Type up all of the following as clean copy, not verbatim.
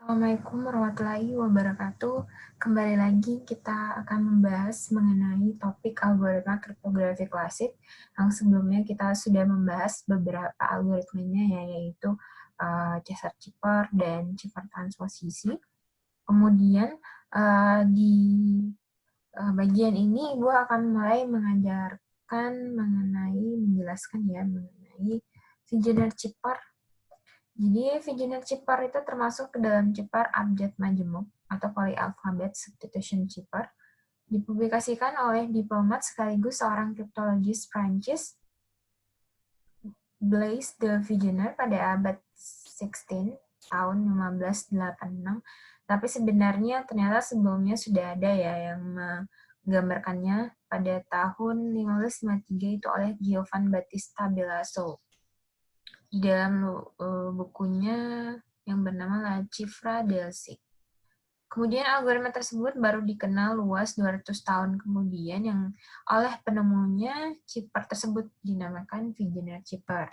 Assalamualaikum warahmatullahi wabarakatuh. Kembali lagi kita akan membahas mengenai topik algoritma kriptografi klasik. Yang sebelumnya kita sudah membahas beberapa algoritmanya, yaitu Caesar-Cipper dan Cipper transposisi. Kemudian di bagian ini Ibu akan mulai menjelaskan mengenai Vigener-Cipper. Jadi Vigener-Cipper itu termasuk ke dalam Cipper abjad majemuk atau polyalphabet substitution Cipper, dipublikasikan oleh diplomat sekaligus seorang kriptologis Prancis, Blaise de Vigenère pada abad 16 tahun 1586. Tapi sebenarnya ternyata sebelumnya sudah ada yang menggambarkannya pada tahun 1553 itu oleh Giovan Battista Belasso. Di dalam bukunya yang bernama La Cifra del Sig. Kemudian algoritma tersebut baru dikenal luas 200 tahun kemudian yang oleh penemunya Cipper tersebut dinamakan Vigener-Cipper.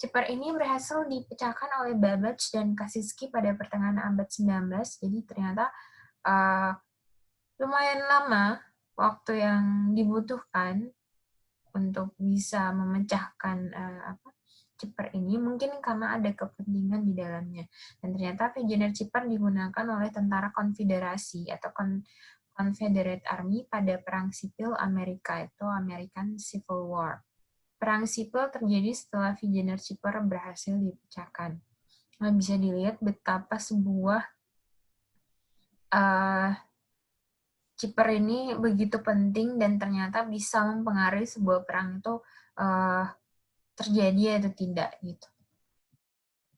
Cipper ini berhasil dipecahkan oleh Babbage dan Kaczynski pada pertengahan abad 19, jadi ternyata lumayan lama waktu yang dibutuhkan untuk bisa memecahkan Cipper ini, mungkin karena ada kepentingan di dalamnya. Dan ternyata Vigener-Cipper digunakan oleh tentara konfederasi atau Confederate Army pada Perang Sipil Amerika, itu American Civil War. Perang sipil terjadi setelah Vigener-Cipper berhasil dipecahkan. Nah, bisa dilihat betapa sebuah Cipper ini begitu penting dan ternyata bisa mempengaruhi sebuah perang itu terjadi atau tidak gitu.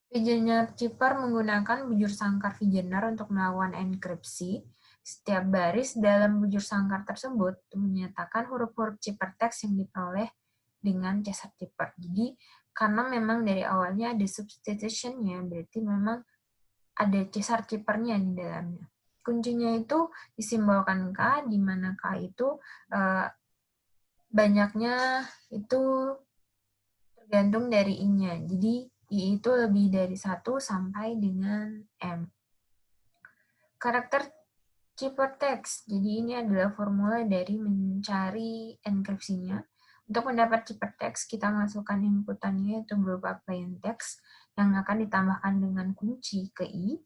Vigener-Cipper menggunakan bujur sangkar Vigener untuk melakukan enkripsi. Setiap baris dalam bujur sangkar tersebut menyatakan huruf-huruf ciphertext yang diperoleh dengan Caesar-Cipper. Jadi karena memang dari awalnya ada substitution-nya, berarti memang ada Caesar-Cipper-nya di dalamnya. Kuncinya itu disimbolkan K, di mana K itu banyaknya itu tergantung dari I-nya. Jadi I itu lebih dari 1 sampai dengan M. Karakter ciphertext. Jadi ini adalah formula dari mencari enkripsinya. Untuk mendapat ciphertext, kita masukkan inputannya itu berupa plain text yang akan ditambahkan dengan kunci ke I.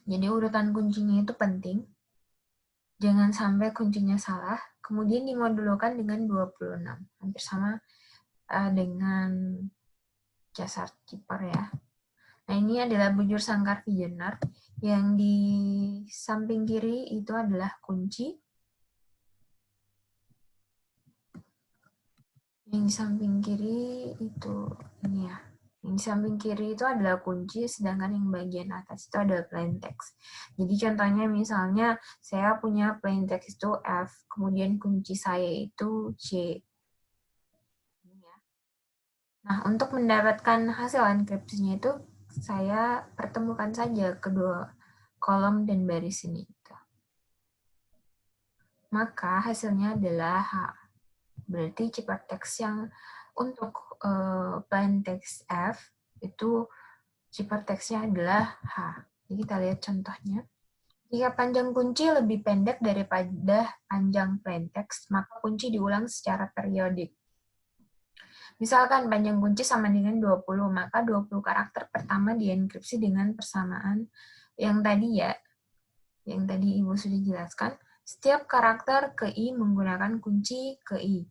Jadi urutan kuncinya itu penting. Jangan sampai kuncinya salah. Kemudian dimodulkan dengan 26. Hampir sama dengan Caesar-Cipper ya. Nah, ini adalah bujur sangkar Vigener. Yang di samping kiri itu adalah kunci. Yang di samping kiri itu ini ya. Yang di samping kiri itu adalah kunci, sedangkan yang bagian atas itu adalah plain text. Jadi contohnya misalnya saya punya plain text itu F, kemudian kunci saya itu C. Nah, untuk mendapatkan hasil enkripsinya itu saya pertemukan saja kedua kolom dan baris ini. Maka hasilnya adalah H. Berarti ciphertext yang untuk plain text F itu ciphertextnya adalah H. Jadi kita lihat contohnya. Jika panjang kunci lebih pendek daripada panjang plain text, maka kunci diulang secara periodik. Misalkan panjang kunci sama dengan 20, maka 20 karakter pertama dienkripsi dengan persamaan yang tadi ya, yang tadi Ibu sudah jelaskan. Setiap karakter ke I menggunakan kunci ke I.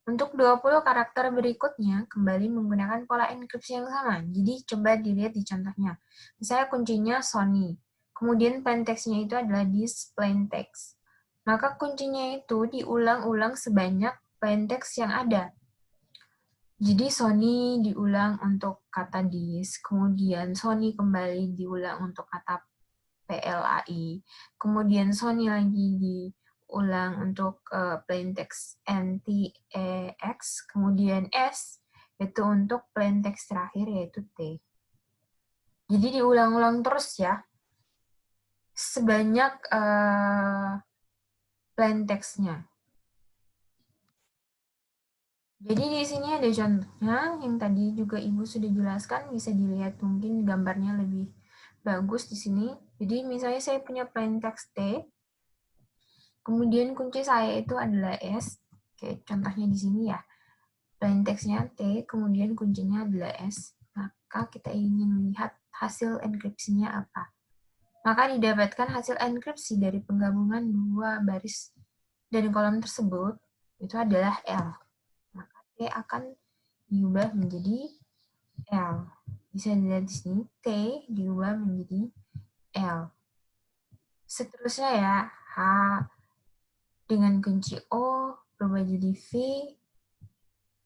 Untuk 20 karakter berikutnya, kembali menggunakan pola enkripsi yang sama. Jadi, coba dilihat di contohnya. Misalnya kuncinya Sony. Kemudian plain text-nya itu adalah this plain text. Maka kuncinya itu diulang-ulang sebanyak plain text yang ada. Jadi, Sony diulang untuk kata this. Kemudian, Sony kembali diulang untuk kata PLAI. Kemudian, Sony lagi diulang untuk plain text NTEX, kemudian S itu untuk plain text terakhir yaitu T. Jadi diulang-ulang terus ya, sebanyak plain text-nya. Jadi di sini ada contohnya yang tadi juga Ibu sudah jelaskan, bisa dilihat mungkin gambarnya lebih bagus di sini. Jadi misalnya saya punya plain text T, kemudian kunci saya itu adalah S. Oke, contohnya di sini ya. Plain text-nya T, kemudian kuncinya adalah S. Maka kita ingin melihat hasil enkripsinya apa. Maka didapatkan hasil enkripsi dari penggabungan dua baris dari kolom tersebut itu adalah L. Maka T akan diubah menjadi L. Bisa dilihat di sini, T diubah menjadi L. Seterusnya ya, H dengan kunci O berubah jadi V,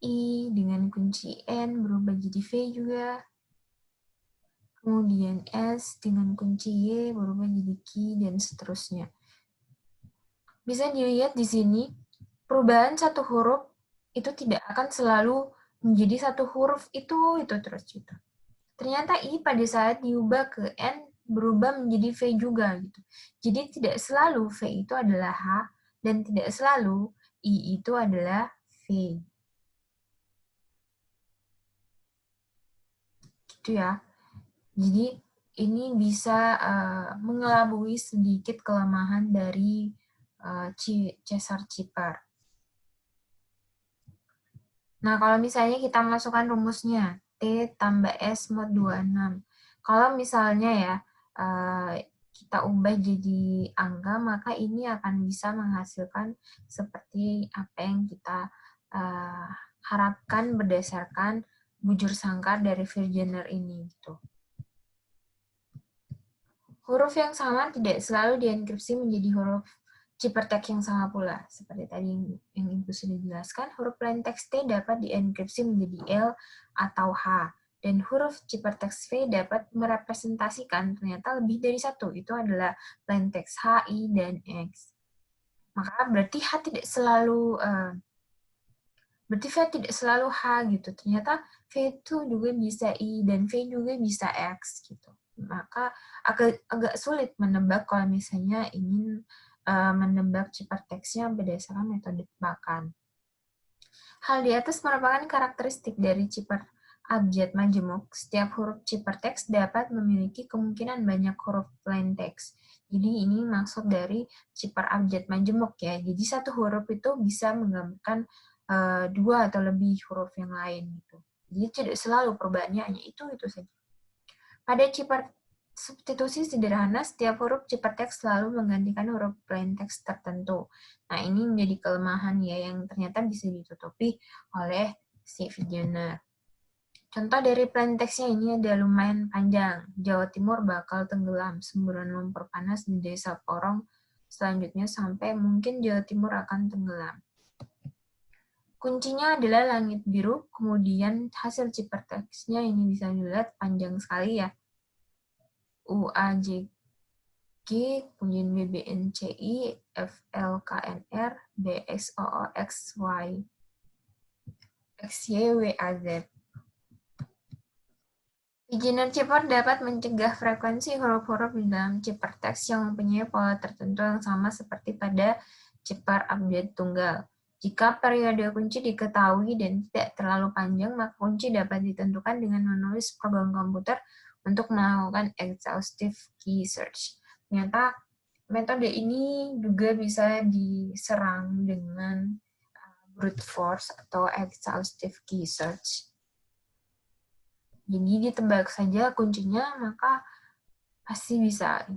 I dengan kunci N berubah jadi V juga, kemudian S dengan kunci Y berubah jadi Q, dan seterusnya. Bisa dilihat di sini, perubahan satu huruf itu tidak akan selalu menjadi satu huruf itu terus gitu. Ternyata I pada saat diubah ke N berubah menjadi V juga gitu. Jadi tidak selalu V itu adalah H dan tidak selalu I itu adalah V. Gitu ya. Jadi ini bisa mengelabui sedikit kelemahan dari Caesar-Cipar. Nah, kalau misalnya kita masukkan rumusnya, T tambah S mod 26. Kalau misalnya ya, kita ubah jadi angka, maka ini akan bisa menghasilkan seperti apa yang kita harapkan berdasarkan bujur sangkar dari Virgener ini. Gitu. Huruf yang sama tidak selalu dienkripsi menjadi huruf ciphertext yang sama pula. Seperti tadi yang Ibu sudah jelaskan, huruf plaintext T dapat dienkripsi menjadi L atau H. Dan huruf ciphertext V dapat merepresentasikan ternyata lebih dari satu. Itu adalah plaintext H, I, dan X. Maka berarti H tidak selalu berarti V tidak selalu H gitu. Ternyata V itu juga bisa I dan V juga bisa X gitu. Maka agak sulit menebak kalau misalnya ingin menebak ciphertext-nya berdasarkan metode tebakan. Hal di atas merupakan karakteristik dari cipher abjad majemuk. Setiap huruf ciphertext dapat memiliki kemungkinan banyak huruf plain text. Jadi ini maksud dari cipher abjad majemuk ya. Jadi satu huruf itu bisa menggambarkan dua atau lebih huruf yang lain gitu. Jadi tidak selalu perubahannya hanya itu saja. Pada cipher substitusi sederhana, setiap huruf ciphertext selalu menggantikan huruf plain text tertentu. Nah, ini menjadi kelemahan ya yang ternyata bisa ditutupi oleh si Virgener. Contoh dari plain text-nya ini ada lumayan panjang. Jawa Timur bakal tenggelam, semburan lumpur panas di desa Porong. Selanjutnya sampai mungkin Jawa Timur akan tenggelam. Kuncinya adalah langit biru, kemudian hasil ciphertext-nya ini bisa dilihat panjang sekali ya. UAJG, kemudian BBNCI, FLKNR, BXOOXY, XYWAZ. Virgener Cipher dapat mencegah frekuensi huruf-huruf di dalam ciphertext yang mempunyai pola tertentu yang sama seperti pada cipher abjad tunggal. Jika periode kunci diketahui dan tidak terlalu panjang, maka kunci dapat ditentukan dengan menulis program komputer untuk melakukan exhaustive key search. Ternyata metode ini juga bisa diserang dengan brute force atau exhaustive key search. Jadi ditebak saja kuncinya, maka pasti bisa.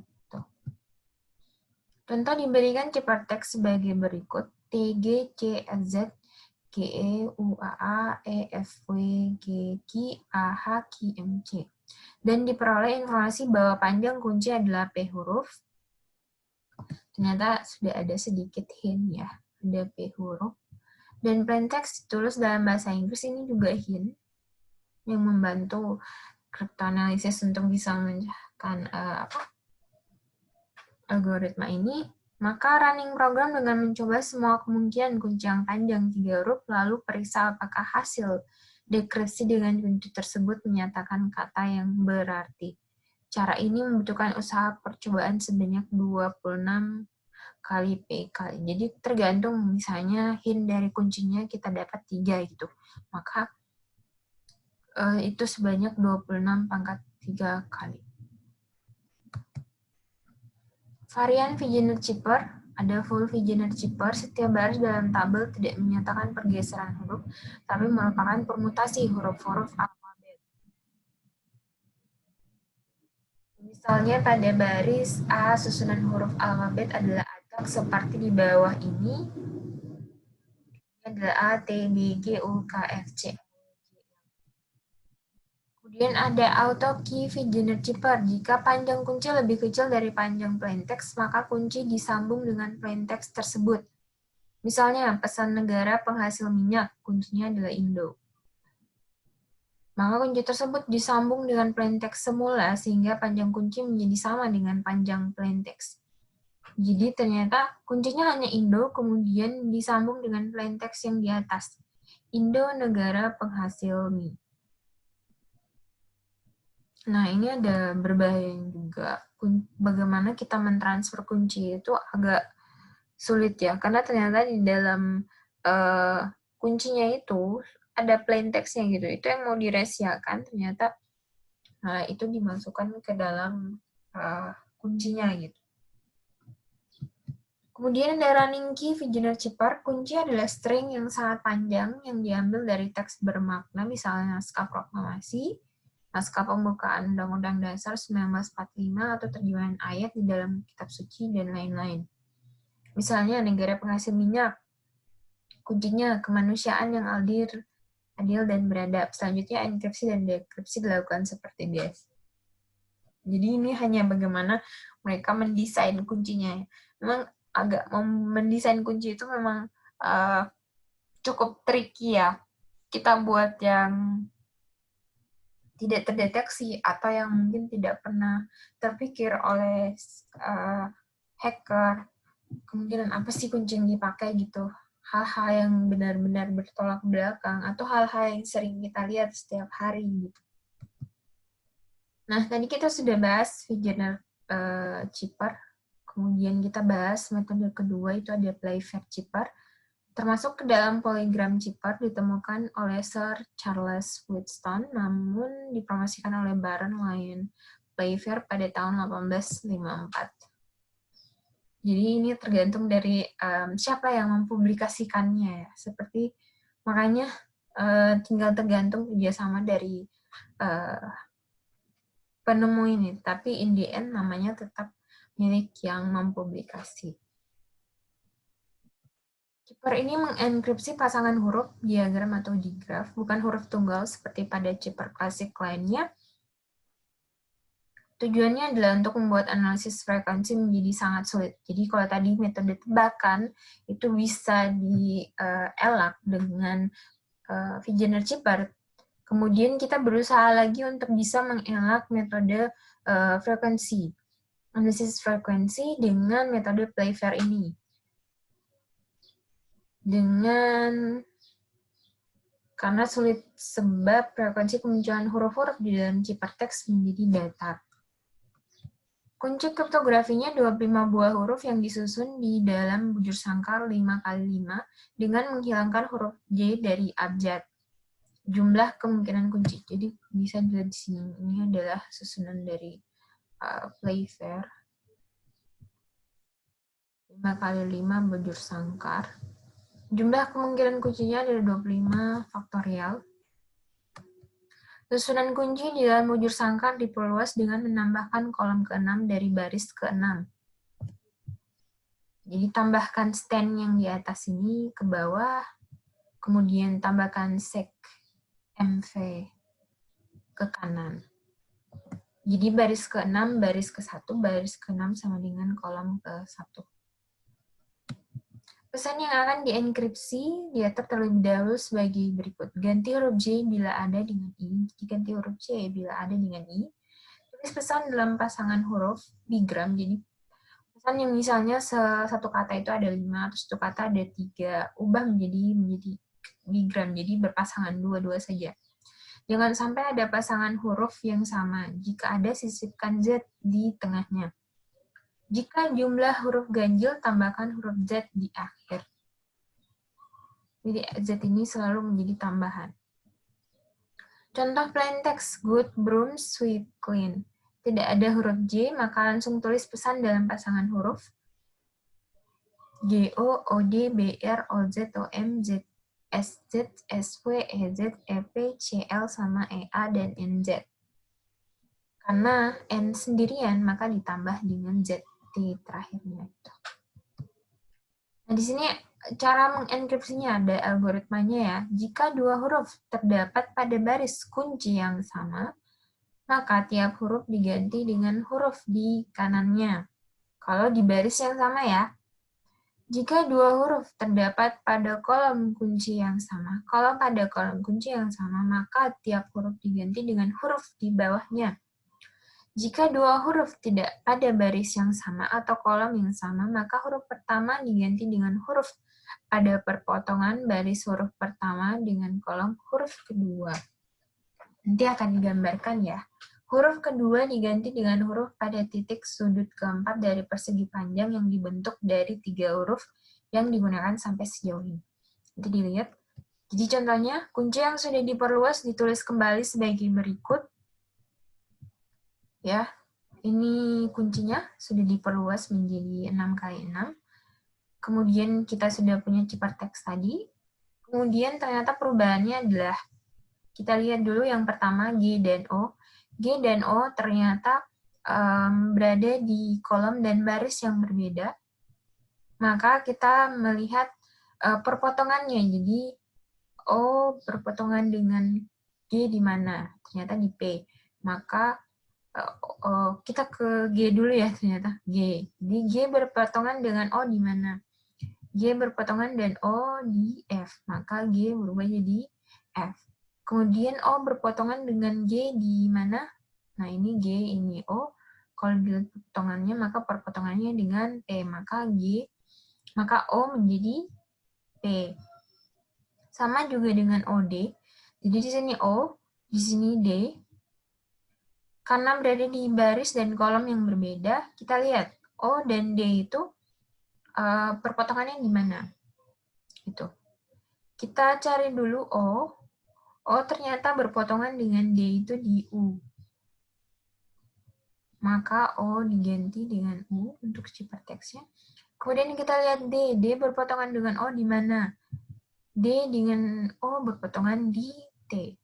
Contoh diberikan ciphertext sebagai berikut. T, G, C, Z, G, E, U, A, A, E, F, W, G, Q, A, H, Q, M, C. Dan diperoleh informasi bahwa panjang kunci adalah P huruf. Ternyata sudah ada sedikit hint ya, ada P huruf. Dan plain text ditulis dalam bahasa Inggris ini juga hint yang membantu cryptanalysis untuk bisa memecahkan algoritma ini. Maka running program dengan mencoba semua kemungkinan kunci yang panjang 3 huruf, lalu periksa apakah hasil dekripsi dengan kunci tersebut menyatakan kata yang berarti. Cara ini membutuhkan usaha percobaan sebanyak 26 kali P kali. Jadi tergantung misalnya hint dari kuncinya kita dapat 3 gitu. Maka itu sebanyak 26 pangkat 3 kali. Varian Vigener Chipper, ada full Vigener Chipper. Setiap baris dalam tabel tidak menyatakan pergeseran huruf, tapi merupakan permutasi huruf-huruf alfabet. Misalnya pada baris A, susunan huruf alfabet adalah acak seperti di bawah ini. Ini adalah A, T, B, G, U, K, F, C. Kemudian ada auto key Vigener Chipper. Jika panjang kunci lebih kecil dari panjang plaintext, maka kunci disambung dengan plaintext tersebut. Misalnya, pesan negara penghasil minyak, kuncinya adalah Indo. Maka kunci tersebut disambung dengan plaintext semula sehingga panjang kunci menjadi sama dengan panjang plaintext. Jadi ternyata kuncinya hanya Indo, kemudian disambung dengan plaintext yang di atas. Indo negara penghasil mie. Nah, ini ada berbahaya juga. Bagaimana kita mentransfer kunci itu agak sulit ya, karena ternyata di dalam kuncinya itu ada plain text-nya gitu. Itu yang mau dirahasiakan, ternyata itu dimasukkan ke dalam kuncinya gitu. Kemudian ada running key Vigener Chipper. Kunci adalah string yang sangat panjang yang diambil dari teks bermakna, misalnya naskah proklamasi, naskah pembukaan Undang-Undang Dasar 1945 atau terjemahan ayat di dalam kitab suci, dan lain-lain. Misalnya negara penghasil minyak, kuncinya kemanusiaan yang adil dan beradab. Selanjutnya enkripsi dan dekripsi dilakukan seperti biasa. Jadi ini hanya bagaimana mereka mendesain kuncinya. Memang agak mendesain kunci itu memang cukup tricky ya. Kita buat yang tidak terdeteksi atau yang mungkin tidak pernah terpikir oleh hacker. Kemungkinan apa sih kunci yang dipakai gitu. Hal-hal yang benar-benar bertolak belakang atau hal-hal yang sering kita lihat setiap hari gitu. Nah, tadi kita sudah bahas Vigener Chipper. Kemudian kita bahas metode kedua, itu ada Playfair Chipper. Termasuk ke dalam polygram Chipper ditemukan oleh Sir Charles Wheatstone, namun dipromosikan oleh Baron Lyon Playfair pada tahun 1854. Jadi ini tergantung dari siapa yang mempublikasikannya ya. Seperti makanya tinggal tergantung kerjasama dari penemu ini. Tapi in the end namanya tetap milik yang mempublikasi. Chipper ini mengenkripsi pasangan huruf, diagram atau digraf, bukan huruf tunggal seperti pada chipper klasik lainnya. Tujuannya adalah untuk membuat analisis frekuensi menjadi sangat sulit. Jadi kalau tadi metode tebakan itu bisa dielak dengan Vigener Chipper, kemudian kita berusaha lagi untuk bisa mengelak metode frekuensi, analisis frekuensi dengan metode Playfair ini. Karena sulit sebab frekuensi kemunculan huruf-huruf di dalam ciphertext menjadi datar. Kunci kriptografinya 25 buah huruf yang disusun di dalam bujur sangkar 5x5 dengan menghilangkan huruf J dari abjad. Jumlah kemungkinan kunci. Jadi bisa dilihat di sini. Ini adalah susunan dari Playfair. 5x5 bujur sangkar. Jumlah kemungkinan kuncinya adalah 25 faktorial. Susunan kunci di dalam bujur sangkar diperluas dengan menambahkan kolom ke-6 dari baris ke-6. Jadi tambahkan stand yang di atas ini ke bawah, kemudian tambahkan sek MV ke kanan. Jadi baris ke-6, baris ke-1, baris ke-6 sama dengan kolom ke-1. Pesan yang akan dienkripsi diatur terlebih dahulu sebagai berikut. Ganti huruf J bila ada dengan I. Jadi ganti huruf C bila ada dengan I. Tulis pesan dalam pasangan huruf bigram. Jadi pesan yang misalnya satu kata itu ada 5, atau satu kata ada 3. Ubah menjadi bigram. Jadi berpasangan 2-2 saja. Jangan sampai ada pasangan huruf yang sama. Jika ada, sisipkan Z di tengahnya. Jika jumlah huruf ganjil, tambahkan huruf Z di akhir. Jadi Z ini selalu menjadi tambahan. Contoh plain text, good, broom, sweep, clean. tidak ada huruf J, maka langsung tulis pesan dalam pasangan huruf. G, O, O, D, B, R, O, Z, O, M, Z, S, Z, S, W, E, Z, E, P, C, L, sama E, A, dan N, Z. Karena N sendirian, maka ditambah dengan Z di terakhirnya. Nah, di sini cara mengenkripsinya ada algoritmanya ya. Jika dua huruf terdapat pada baris kunci yang sama, maka tiap huruf diganti dengan huruf di kanannya. Kalau di baris yang sama ya. Jika dua huruf terdapat pada kolom kunci yang sama, kalau pada kolom kunci yang sama, maka tiap huruf diganti dengan huruf di bawahnya. Jika dua huruf tidak pada baris yang sama atau kolom yang sama, maka huruf pertama diganti dengan huruf pada perpotongan baris huruf pertama dengan kolom huruf kedua. Nanti akan digambarkan ya. Huruf kedua diganti dengan huruf pada titik sudut keempat dari persegi panjang yang dibentuk dari 3 huruf yang digunakan sampai sejauh ini. Nanti dilihat. Jadi contohnya, kunci yang sudah diperluas ditulis kembali sebagai berikut. Ya, ini kuncinya sudah diperluas menjadi 6x6. Kemudian kita sudah punya ciphertext tadi. Kemudian ternyata perubahannya adalah, kita lihat dulu yang pertama G dan O. G dan O ternyata berada di kolom dan baris yang berbeda. Maka kita melihat perpotongannya. Jadi O berpotongan dengan G di mana? Ternyata di P. Maka kita ke G dulu ya ternyata. G. Jadi G berpotongan dengan O di mana? G berpotongan dan O di F. Maka G berubah jadi F. Kemudian O berpotongan dengan G di mana? Nah, ini G, ini O. Kalau dilihat potongannya, maka perpotongannya dengan P. Maka O menjadi P. Sama juga dengan OD. Jadi di sini O, di sini D. Karena berada di baris dan kolom yang berbeda, kita lihat O dan D itu perpotongannya di mana. Itu. Kita cari dulu O. O ternyata berpotongan dengan D itu di U. Maka O diganti dengan U untuk ciphertextnya. Kemudian kita lihat D. D berpotongan dengan O di mana? D dengan O berpotongan di T.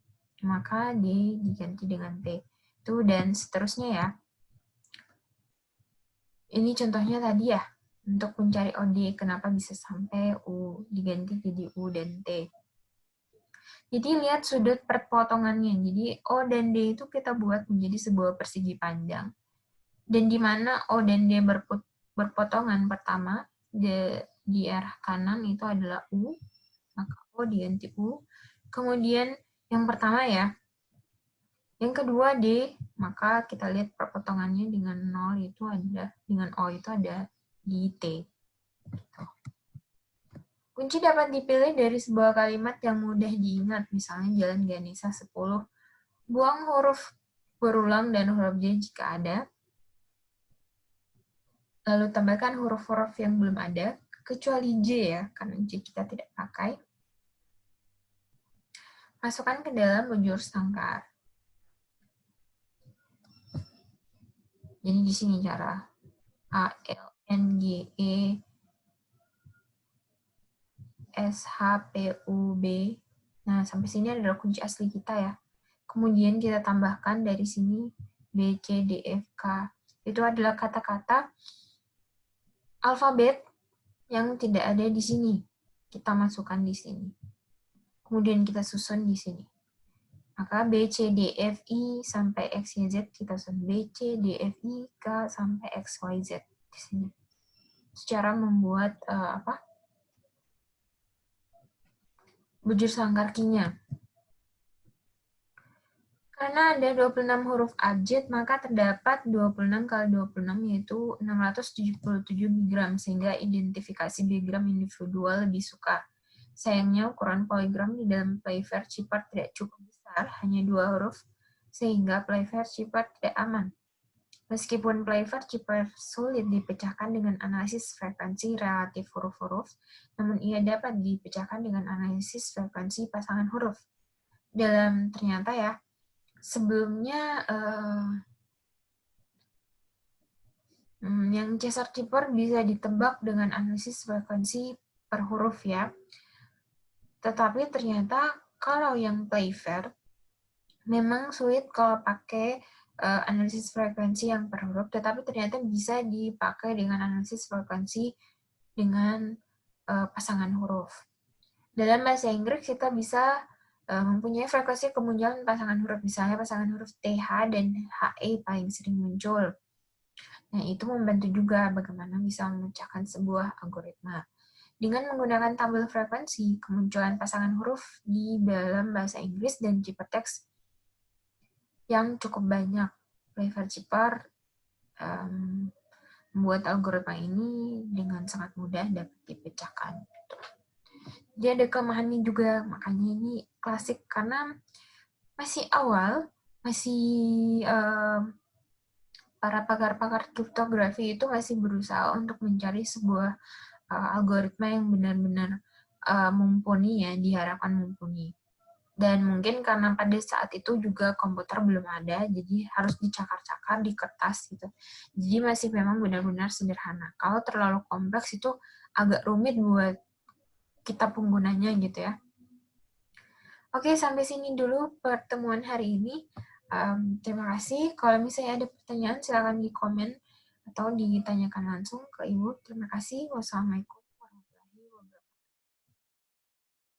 Maka D diganti dengan T. Itu dan seterusnya ya. Ini contohnya tadi ya. Untuk mencari OD, kenapa bisa sampai U diganti jadi U dan T. Jadi lihat sudut perpotongannya. Jadi O dan D itu kita buat menjadi sebuah persegi panjang. Dan di mana O dan D berpotongan pertama di arah kanan itu adalah U, maka O diganti U. Kemudian yang pertama ya, yang kedua D, maka kita lihat perpotongannya dengan 0 itu ada, dengan O itu ada di T. Kunci dapat dipilih dari sebuah kalimat yang mudah diingat, misalnya Jalan Ganesha 10. Buang huruf berulang dan huruf J jika ada. Lalu tambahkan huruf-huruf yang belum ada, kecuali J ya, karena J kita tidak pakai. Masukkan ke dalam bujur sangkar. Jadi di sini cara A, L, N, G, E, S, H, P, U, B. Nah, sampai sini adalah kunci asli kita ya. Kemudian kita tambahkan dari sini B, C, D, F, K. Itu adalah kata-kata alfabet yang tidak ada di sini. Kita masukkan di sini. Kemudian kita susun di sini. Maka B, C, D, F, I sampai X, Y, Z kita susun B, C, D, F, I, K sampai X, Y, Z di sini. Secara membuat bujur sangkar key-nya. Karena ada 26 huruf abjad, maka terdapat 26 kali 26 yaitu 677 bigram, sehingga identifikasi bigram individual lebih suka. Sayangnya ukuran polygram di dalam Playfair Chipper tidak cukup besar, hanya 2 huruf, sehingga Playfair Chipper tidak aman. Meskipun Playfair Chipper sulit dipecahkan dengan analisis frekuensi relatif huruf-huruf, namun ia dapat dipecahkan dengan analisis frekuensi pasangan huruf. Ternyata ya, sebelumnya Yang Caesar-Cipher bisa ditebak dengan analisis frekuensi per huruf ya. Tetapi ternyata kalau yang Playfair memang sulit kalau pakai analisis frekuensi yang per huruf, tetapi ternyata bisa dipakai dengan analisis frekuensi dengan pasangan huruf. Dalam bahasa Inggris kita bisa mempunyai frekuensi kemunculan pasangan huruf, misalnya pasangan huruf TH dan HE paling sering muncul. Nah, itu membantu juga bagaimana bisa memecahkan sebuah algoritma. Dengan menggunakan tabel frekuensi, kemunculan pasangan huruf di dalam bahasa Inggris dan ciphertext yang cukup banyak. Playfair-Cipher membuat algoritma ini dengan sangat mudah dapat dipecahkan. Dia ada kelemahannya juga, makanya ini klasik karena masih awal, masih para pakar-pakar kriptografi itu masih berusaha untuk mencari sebuah algoritma yang benar-benar mumpuni ya, diharapkan mumpuni. Dan mungkin karena pada saat itu juga komputer belum ada, jadi harus dicakar-cakar di kertas gitu. Jadi masih memang benar-benar sederhana. Kalau terlalu kompleks itu agak rumit buat kita penggunanya gitu ya. Oke, sampai sini dulu pertemuan hari ini. Terima kasih. Kalau misalnya ada pertanyaan, silakan di komen atau ditanyakan langsung ke Ibu. Terima kasih. Wassalamualaikum.